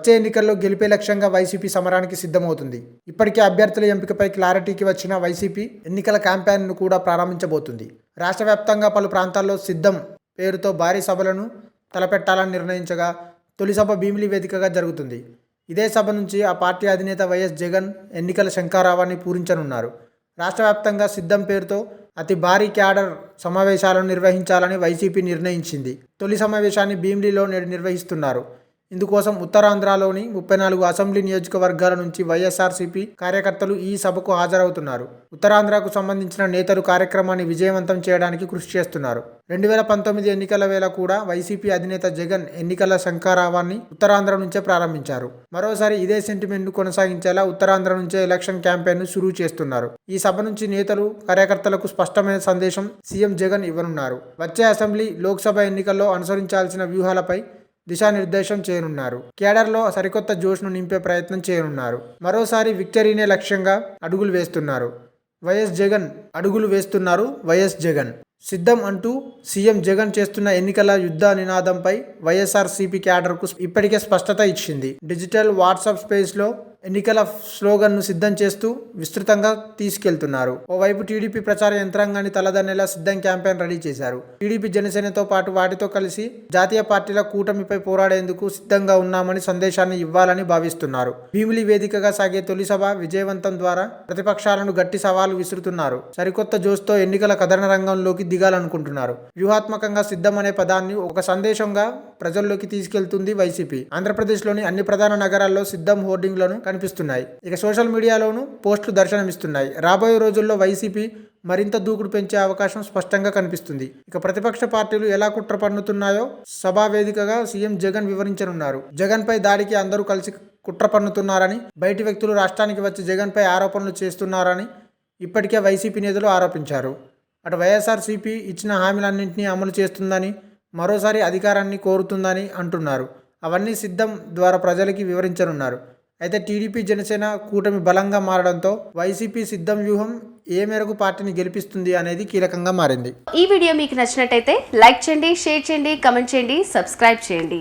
వచ్చే ఎన్నికల్లో గెలిపే లక్ష్యంగా వైసీపీ సమరానికి సిద్ధమవుతుంది. ఇప్పటికే అభ్యర్థుల ఎంపికపై క్లారిటీకి వచ్చిన వైసీపీ ఎన్నికల క్యాంపెయిన్ను కూడా ప్రారంభించబోతుంది. రాష్ట్ర వ్యాప్తంగా పలు ప్రాంతాల్లో సిద్ధం పేరుతో భారీ సభలను తలపెట్టాలని నిర్ణయించగా తొలి సభ భీమిలి వేదికగా జరుగుతుంది. ఇదే సభ నుంచి ఆ పార్టీ అధినేత వైఎస్ జగన్ ఎన్నికల శంఖారావాన్ని పూరించనున్నారు. రాష్ట్ర వ్యాప్తంగా సిద్ధం పేరుతో అతి భారీ క్యాడర్ సమావేశాలను నిర్వహించాలని వైసీపీ నిర్ణయించింది. తొలి సమావేశాన్ని భీమిలిలో నేడు నిర్వహిస్తున్నారు. ఇందుకోసం ఉత్తరాంధ్రలోని 34 అసెంబ్లీ నియోజకవర్గాల నుంచి వైఎస్ఆర్సీపీ కార్యకర్తలు ఈ సభకు హాజరవుతున్నారు. ఉత్తరాంధ్రకు సంబంధించిన నేతలు కార్యక్రమాన్ని విజయవంతం చేయడానికి కృషి చేస్తున్నారు. 2019 ఎన్నికల వేళ కూడా వైసీపీ అధినేత జగన్ ఎన్నికల శంఖారావాన్ని ఉత్తరాంధ్ర నుంచే ప్రారంభించారు. మరోసారి ఇదే సెంటిమెంట్ను కొనసాగించేలా ఉత్తరాంధ్ర నుంచే ఎలక్షన్ క్యాంపెయిన్ను షురూ చేస్తున్నారు. ఈ సభ నుంచి నేతలు కార్యకర్తలకు స్పష్టమైన సందేశం సీఎం జగన్ ఇవ్వనున్నారు. వచ్చే అసెంబ్లీ, లోక్సభ ఎన్నికల్లో అనుసరించాల్సిన వ్యూహాలపై దిశానిర్దేశం చేయనున్నారు. కేడర్లో సరికొత్త జోష్ను నింపే ప్రయత్నం చేయనున్నారు. మరోసారి విక్టరీనే లక్ష్యంగా అడుగులు వేస్తున్నారు వైఎస్ జగన్. సిద్ధం అంటూ సీఎం జగన్ చేస్తున్న ఎన్నికల యుద్ధ నినాదంపై వైఎస్ఆర్సీపీ క్యాడర్కు ఇప్పటికే స్పష్టత ఇచ్చింది. డిజిటల్ వాట్సాప్ స్పేస్లో ఎన్నికల స్లోగన్ను సిద్ధం చేస్తూ విస్తృతంగా తీసుకెళ్తున్నారు. ఓవైపు టీడీపీ ప్రచార యంత్రాంగాన్ని తలదన్నేలా సిద్ధం క్యాంపెయిన్ రెడీ చేశారు. టీడీపీ, జనసేనతో పాటు వాటితో కలిసి జాతీయ పార్టీల కూటమిపై పోరాడేందుకు సిద్ధంగా ఉన్నామని సందేశాన్ని ఇవ్వాలని భావిస్తున్నారు. భీమిలి వేదికగా సాగే తొలి సభ విజయవంతం ద్వారా ప్రతిపక్షాలను గట్టి సవాలు విసురుతున్నారు. సరికొత్త జోష్తో ఎన్నికల కథన రంగంలోకి దిగాలనుకుంటున్నారు. వ్యూహాత్మకంగా సిద్ధం అనే పదాన్ని ఒక సందేశంగా ప్రజల్లోకి తీసుకెళ్తుంది వైసీపీ. ఆంధ్రప్రదేశ్లోని అన్ని ప్రధాన నగరాల్లో సిద్ధం హోర్డింగ్లను కనిపిస్తున్నాయి. ఇక సోషల్ మీడియాలోనూ పోస్టులు దర్శనమిస్తున్నాయి. రాబోయే రోజుల్లో వైసీపీ మరింత దూకుడు పెంచే అవకాశం స్పష్టంగా కనిపిస్తుంది. ఇక ప్రతిపక్ష పార్టీలు ఎలా కుట్ర పన్నుతున్నాయో సభా వేదికగా సీఎం జగన్ వివరించనున్నారు. జగన్ పై దాడికి అందరూ కలిసి కుట్ర పన్నుతున్నారని, బయటి వ్యక్తులు రాష్ట్రానికి వచ్చి జగన్ పై ఆరోపణలు చేస్తున్నారని ఇప్పటికే వైసీపీ నేతలు ఆరోపించారు. అటు వైఎస్ఆర్సీపీ ఇచ్చిన హామీలన్నింటినీ అమలు చేస్తుందని, మరోసారి అధికారాన్ని కోరుతుందని అంటున్నారు. అవన్నీ సిద్ధం ద్వారా ప్రజలకి వివరించనున్నారు. అయితే టీడీపీ, జనసేన కూటమి బలంగా మారడంతో వైసీపీ సిద్ధం వ్యూహం ఏ మేరకు పార్టీని గెలిపిస్తుంది అనేది కీలకంగా మారింది. ఈ వీడియో మీకు నచ్చినట్టయితే లైక్ చేయండి, షేర్ చేయండి, కమెంట్ చేయండి, సబ్స్క్రైబ్ చేయండి.